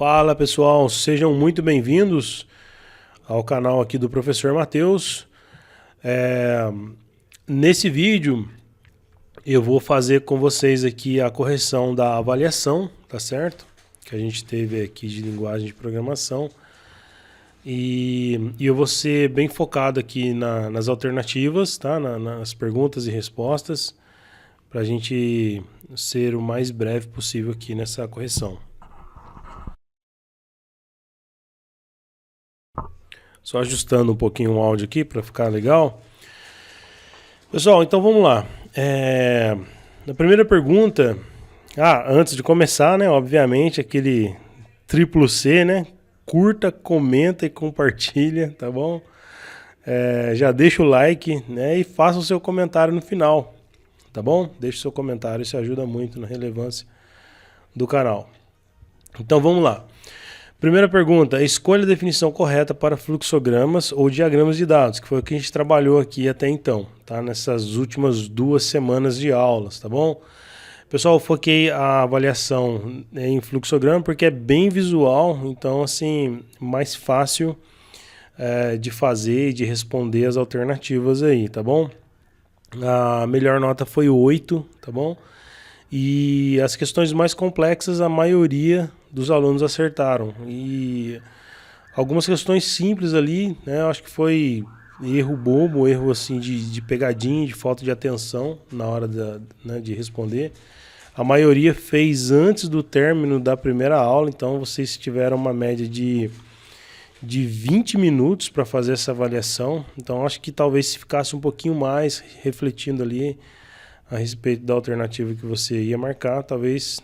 Fala pessoal, sejam muito bem-vindos ao canal aqui do Professor Matheus. Nesse vídeo eu vou fazer com vocês aqui a correção da avaliação, tá certo? Que a gente teve aqui de linguagem de programação. E eu vou ser bem focado aqui nas alternativas, tá? Nas perguntas e respostas, para a gente ser o mais breve possível aqui nessa correção. Só ajustando um pouquinho o áudio aqui para ficar legal. Pessoal, então vamos lá. Na primeira pergunta, antes de começar, né, obviamente, aquele triplo C, né? Curta, comenta e compartilha, tá bom? Já deixa o like, né, e faça o seu comentário no final, tá bom? Deixa o seu comentário, isso ajuda muito na relevância do canal. Então vamos lá. Primeira pergunta, escolha a definição correta para fluxogramas ou diagramas de dados, que foi o que a gente trabalhou aqui até então, tá? Nessas últimas 2 semanas de aulas, tá bom? Pessoal, eu foquei a avaliação em fluxograma porque é bem visual, então assim, mais fácil de fazer e de responder as alternativas aí, tá bom? A melhor nota foi 8, tá bom? E as questões mais complexas, a maioria dos alunos acertaram. E algumas questões simples ali, né? Eu acho que foi erro bobo, erro assim de pegadinha, de falta de atenção na hora de responder. A maioria fez antes do término da primeira aula, então vocês tiveram uma média de 20 minutos para fazer essa avaliação. Então acho que talvez se ficasse um pouquinho mais refletindo ali a respeito da alternativa que você ia marcar, talvez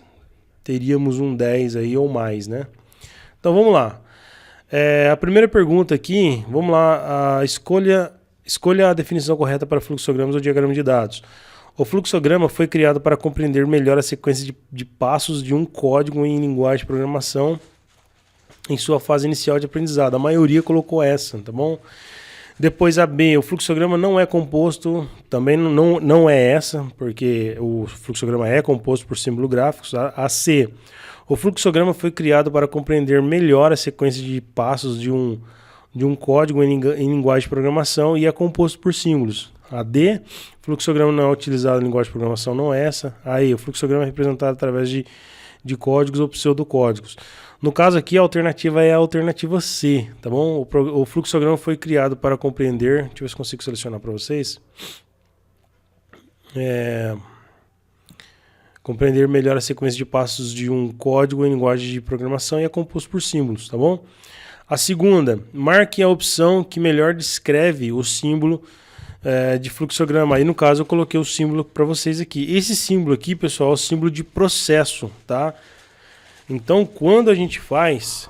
teríamos um 10 aí ou mais, né? Então vamos lá. A primeira pergunta aqui, vamos lá, escolha a definição correta para fluxogramas ou diagrama de dados. O fluxograma foi criado para compreender melhor a sequência de passos de um código em linguagem de programação em sua fase inicial de aprendizado. A maioria colocou essa, tá bom? Depois a B, o fluxograma não é composto, também não é essa, porque o fluxograma é composto por símbolos gráficos. A C, o fluxograma foi criado para compreender melhor a sequência de passos de um código em linguagem de programação e é composto por símbolos. A D, o fluxograma não é utilizado em linguagem de programação, não é essa. A E, o fluxograma é representado através de códigos ou pseudocódigos. No caso aqui, a alternativa é a alternativa C, tá bom? O fluxograma foi criado para compreender... Deixa eu ver se consigo selecionar para vocês. Compreender melhor a sequência de passos de um código em linguagem de programação e é composto por símbolos, tá bom? A segunda, marque a opção que melhor descreve o símbolo de fluxograma. Aí, no caso, eu coloquei o símbolo para vocês aqui. Esse símbolo aqui, pessoal, é o símbolo de processo, tá? Então, quando a gente faz...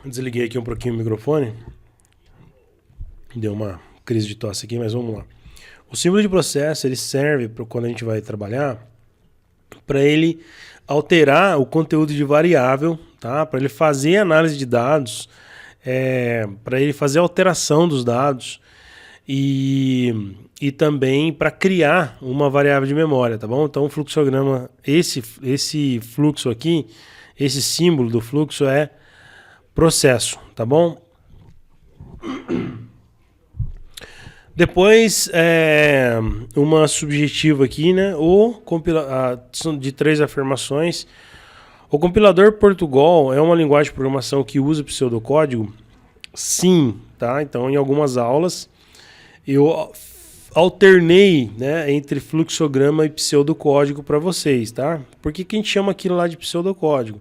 Desliguei aqui um pouquinho o microfone. Deu uma crise de tosse aqui, mas vamos lá. O símbolo de processo, ele serve para quando a gente vai trabalhar, para ele alterar o conteúdo de variável, tá? Para ele fazer análise de dados, para ele fazer alteração dos dados, e também para criar uma variável de memória, tá bom? Então o fluxograma, esse fluxo aqui, esse símbolo do fluxo é processo, tá bom? Depois, uma subjetiva aqui, né? De 3 afirmações. O compilador Portugal é uma linguagem de programação que usa pseudocódigo? Sim, tá? Então, em algumas aulas, eu alternei, né, entre fluxograma e pseudocódigo para vocês, tá? Por que a gente chama aquilo lá de pseudocódigo?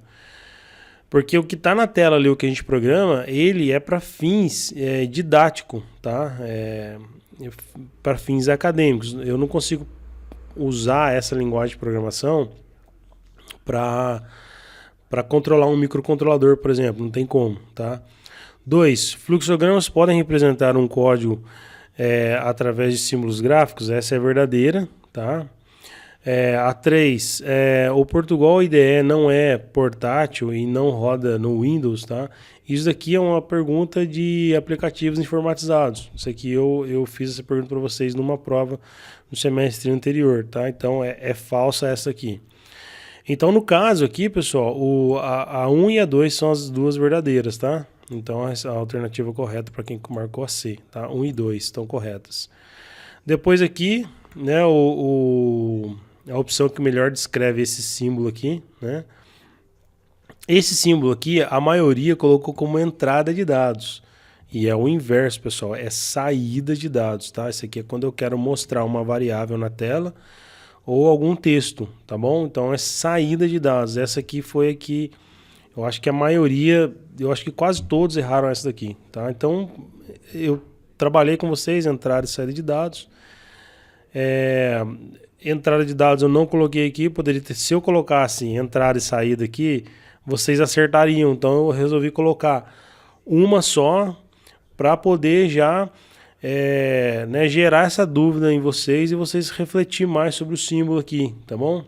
Porque o que está na tela ali, o que a gente programa, ele é para fins didático, tá? Para fins acadêmicos. Eu não consigo usar essa linguagem de programação para controlar um microcontrolador, por exemplo. Não tem como, tá? 2. Fluxogramas podem representar um código através de símbolos gráficos. Essa é verdadeira, tá? A 3, o Portugal IDE não é portátil e não roda no Windows, tá? Isso daqui é uma pergunta de aplicativos informatizados. Isso aqui eu fiz essa pergunta para vocês numa prova no semestre anterior, tá? Então é falsa essa aqui. Então no caso aqui, pessoal, a 1 e a 2 são as duas verdadeiras, tá? Então a alternativa correta para quem marcou a C, tá? 1 e 2 estão corretas. Depois aqui, né, a opção que melhor descreve esse símbolo aqui, né? Esse símbolo aqui, a maioria colocou como entrada de dados. E é o inverso, pessoal, é saída de dados, tá? Isso aqui é quando eu quero mostrar uma variável na tela ou algum texto, tá bom? Então é saída de dados. Essa aqui foi aqui, eu acho que a maioria, eu acho que quase todos erraram essa daqui, tá? Então eu trabalhei com vocês, entrada e saída de dados. Entrada de dados eu não coloquei aqui, poderia ter, se eu colocasse entrada e saída aqui, vocês acertariam. Então eu resolvi colocar uma só para poder já né, gerar essa dúvida em vocês e vocês refletir mais sobre o símbolo aqui, tá bom?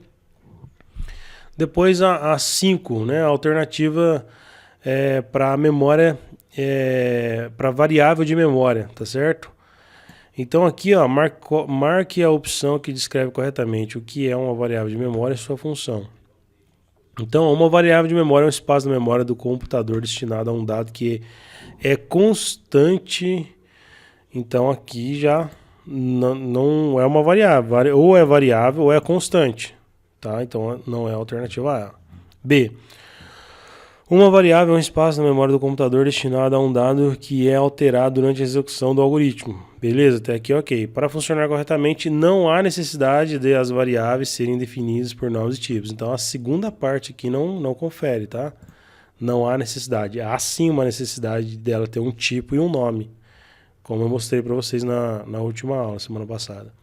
Depois a 5, né, a alternativa para memória, para variável de memória, tá certo? Então aqui, ó, marque a opção que descreve corretamente o que é uma variável de memória e sua função. Então, uma variável de memória é um espaço da memória do computador destinado a um dado que é constante. Então aqui já não é uma variável, ou é variável ou é constante, tá? Então não é a alternativa A. B. Uma variável é um espaço na memória do computador destinado a um dado que é alterado durante a execução do algoritmo. Beleza? Até aqui ok. Para funcionar corretamente, não há necessidade de as variáveis serem definidas por nomes e tipos. Então a segunda parte aqui não confere, tá? Não há necessidade. Há sim uma necessidade dela ter um tipo e um nome, como eu mostrei para vocês na última aula, semana passada.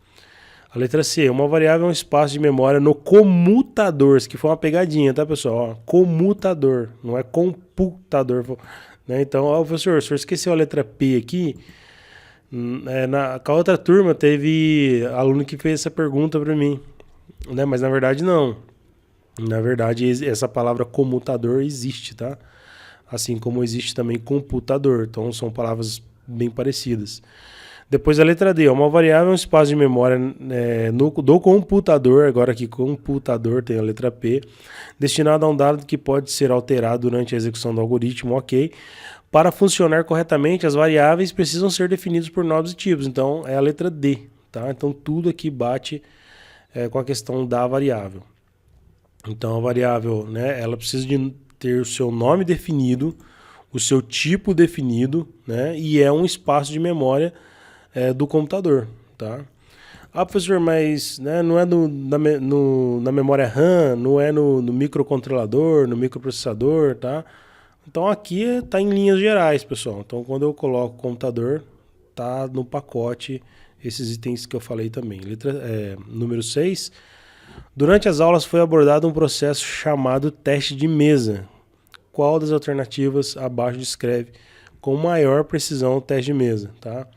A letra C, uma variável é um espaço de memória no comutador. Isso aqui foi uma pegadinha, tá, pessoal? Ó, comutador, não é computador. Né? Então, ó, professor, o senhor esqueceu a letra P aqui. Com a outra turma, teve aluno que fez essa pergunta para mim. Né? Mas, na verdade, não. Na verdade, essa palavra comutador existe, tá? Assim como existe também computador. Então, são palavras bem parecidas. Depois a letra D, uma variável é um espaço de memória do computador, agora aqui computador tem a letra P, destinado a um dado que pode ser alterado durante a execução do algoritmo, ok. Para funcionar corretamente, as variáveis precisam ser definidas por nomes e tipos, então é a letra D, tá? Então tudo aqui bate com a questão da variável. Então a variável, né, ela precisa de ter o seu nome definido, o seu tipo definido, né, e é um espaço de memória do computador, tá? Ah, professor, mas né, não é na memória RAM, não é no microcontrolador, no microprocessador, tá? Então aqui está em linhas gerais, pessoal. Então quando eu coloco computador, tá no pacote esses itens que eu falei também. Número 6. Durante as aulas foi abordado um processo chamado teste de mesa. Qual das alternativas abaixo descreve com maior precisão o teste de mesa, tá?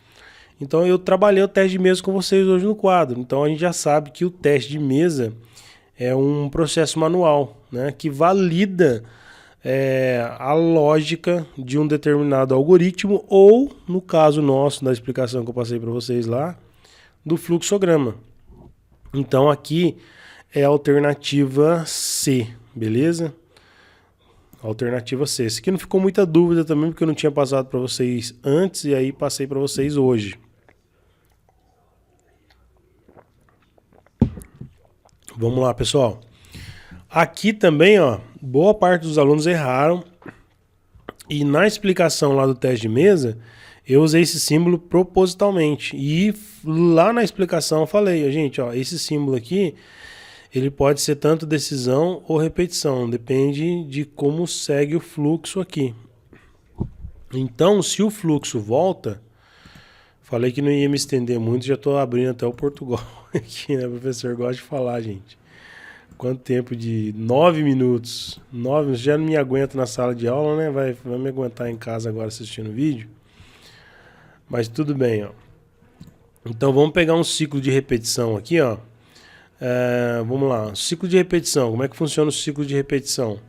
Então eu trabalhei o teste de mesa com vocês hoje no quadro. Então a gente já sabe que o teste de mesa é um processo manual, né, que valida a lógica de um determinado algoritmo ou, no caso nosso, da explicação que eu passei para vocês lá, do fluxograma. Então aqui é a alternativa C, beleza? Alternativa C. Isso aqui não ficou muita dúvida também, porque eu não tinha passado para vocês antes e aí passei para vocês hoje. Vamos lá, pessoal. Aqui também, ó, boa parte dos alunos erraram. E na explicação lá do teste de mesa, eu usei esse símbolo propositalmente. E lá na explicação eu falei, gente, ó, esse símbolo aqui, ele pode ser tanto decisão ou repetição. Depende de como segue o fluxo aqui. Então, se o fluxo volta, falei que não ia me estender muito, já estou abrindo até o Portugal aqui, né? O professor gosta de falar, gente. Quanto tempo de 9 minutos? 9, já não me aguento na sala de aula, né? Vai me aguentar em casa agora assistindo o vídeo. Mas tudo bem, ó. Então vamos pegar um ciclo de repetição aqui, ó. Vamos lá, ciclo de repetição. Como é que funciona o ciclo de repetição?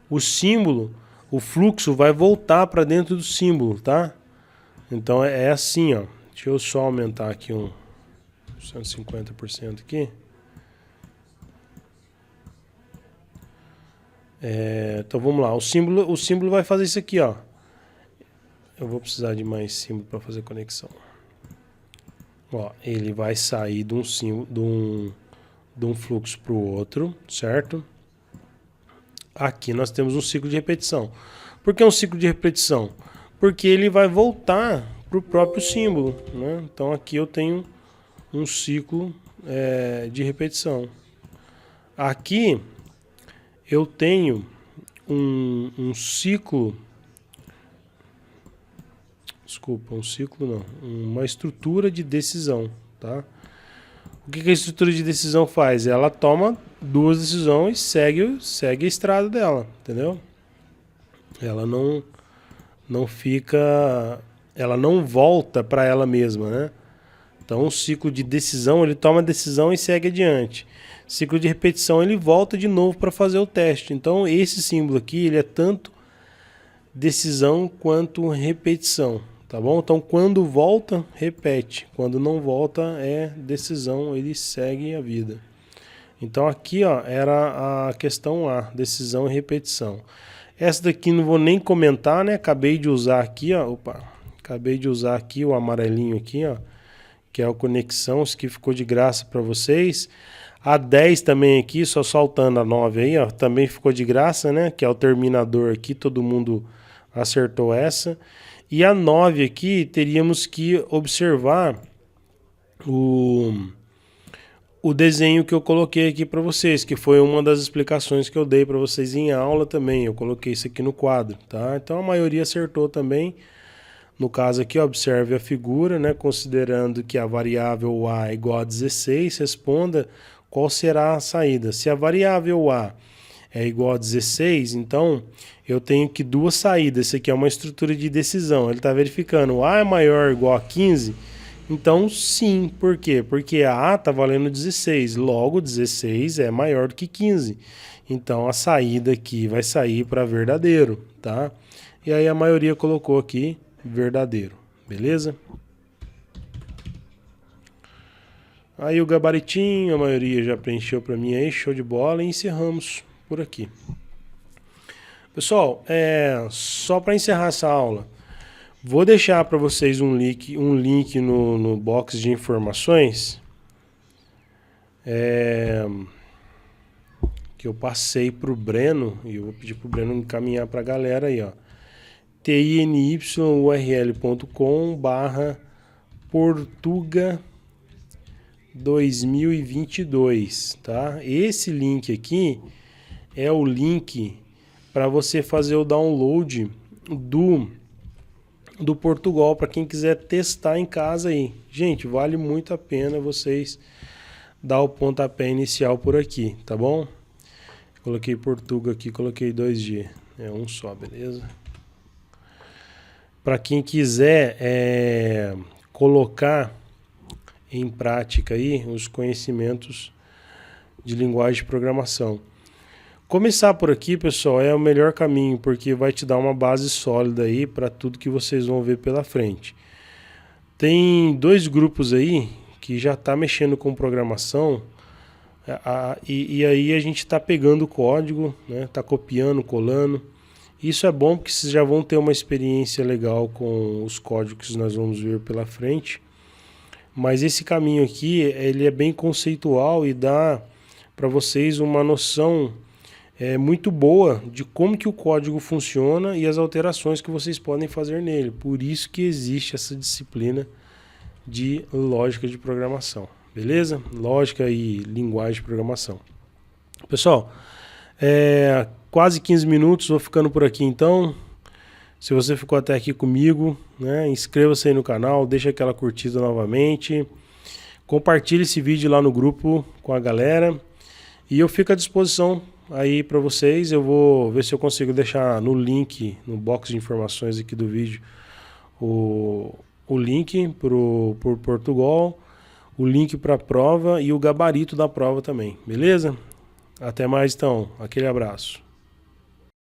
O símbolo o fluxo vai voltar para dentro do símbolo, tá? Então é assim, ó. Deixa eu só aumentar aqui 150% aqui. Então vamos lá, o símbolo vai fazer isso aqui, ó. Eu vou precisar de mais símbolo para fazer conexão. Ó, ele vai sair de um símbolo, de um fluxo para o outro, certo? Aqui nós temos um ciclo de repetição. Por que um ciclo de repetição? Porque ele vai voltar para o próprio símbolo, né? Então aqui eu tenho um ciclo de repetição. Aqui eu tenho um ciclo. Desculpa, um ciclo não. Uma estrutura de decisão, tá? O que a estrutura de decisão faz? Ela toma duas decisões e segue a estrada dela, entendeu? Ela não fica, ela não volta para ela mesma, né? Então, o ciclo de decisão, ele toma a decisão e segue adiante. Ciclo de repetição, ele volta de novo para fazer o teste. Então, esse símbolo aqui, ele é tanto decisão quanto repetição, tá bom? Então, quando volta, repete. Quando não volta, é decisão, ele segue a vida. Então, aqui, ó, era a questão A, decisão e repetição. Essa daqui não vou nem comentar, né? Acabei de usar aqui, ó. Acabei de usar aqui o amarelinho aqui, ó, que é a conexão, isso que ficou de graça para vocês. A 10 também aqui, só saltando a 9 aí, ó, também ficou de graça, né? Que é o terminador aqui, todo mundo acertou essa. E a 9 aqui, teríamos que observar o desenho que eu coloquei aqui para vocês, que foi uma das explicações que eu dei para vocês em aula também. Eu coloquei isso aqui no quadro, tá? Então a maioria acertou também. No caso aqui, observe a figura, né? Considerando que a variável A é igual a 16, responda qual será a saída. Se a variável A é igual a 16, então eu tenho que duas saídas. Isso aqui é uma estrutura de decisão. Ele está verificando, A é maior ou igual a 15? Então, sim. Por quê? Porque a A está valendo 16, logo 16 é maior do que 15. Então, a saída aqui vai sair para verdadeiro, tá? E aí a maioria colocou aqui verdadeiro, beleza? Aí o gabaritinho, a maioria já preencheu para mim aí, show de bola, e encerramos por aqui. Pessoal, só para encerrar essa aula, vou deixar para vocês um link no box de informações que eu passei para o Breno, e eu vou pedir para o Breno encaminhar para a galera aí, ó. tinyurl.com/Portuga 2022, tá? Esse link aqui é o link para você fazer o download do Portugal para quem quiser testar em casa aí. Gente, vale muito a pena vocês dar o pontapé inicial por aqui, tá bom? Coloquei Portugal aqui, coloquei 2G, é um só, beleza? Para quem quiser colocar em prática aí os conhecimentos de linguagem de programação. Começar por aqui, pessoal, é o melhor caminho, porque vai te dar uma base sólida aí para tudo que vocês vão ver pela frente. Tem dois grupos aí que já tá mexendo com programação, e aí a gente tá pegando o código, né? Tá copiando, colando. Isso é bom porque vocês já vão ter uma experiência legal com os códigos que nós vamos ver pela frente. Mas esse caminho aqui, ele é bem conceitual e dá para vocês uma noção muito boa de como que o código funciona e as alterações que vocês podem fazer nele. Por isso que existe essa disciplina de lógica de programação, beleza? Lógica e linguagem de programação. Pessoal, quase 15 minutos, vou ficando por aqui então. Se você ficou até aqui comigo, né, inscreva-se aí no canal, deixa aquela curtida novamente, compartilhe esse vídeo lá no grupo com a galera e eu fico à disposição aí para vocês. Eu vou ver se eu consigo deixar no link, no box de informações aqui do vídeo, o link por Portugal, o link para a prova e o gabarito da prova também, beleza? Até mais então, aquele abraço.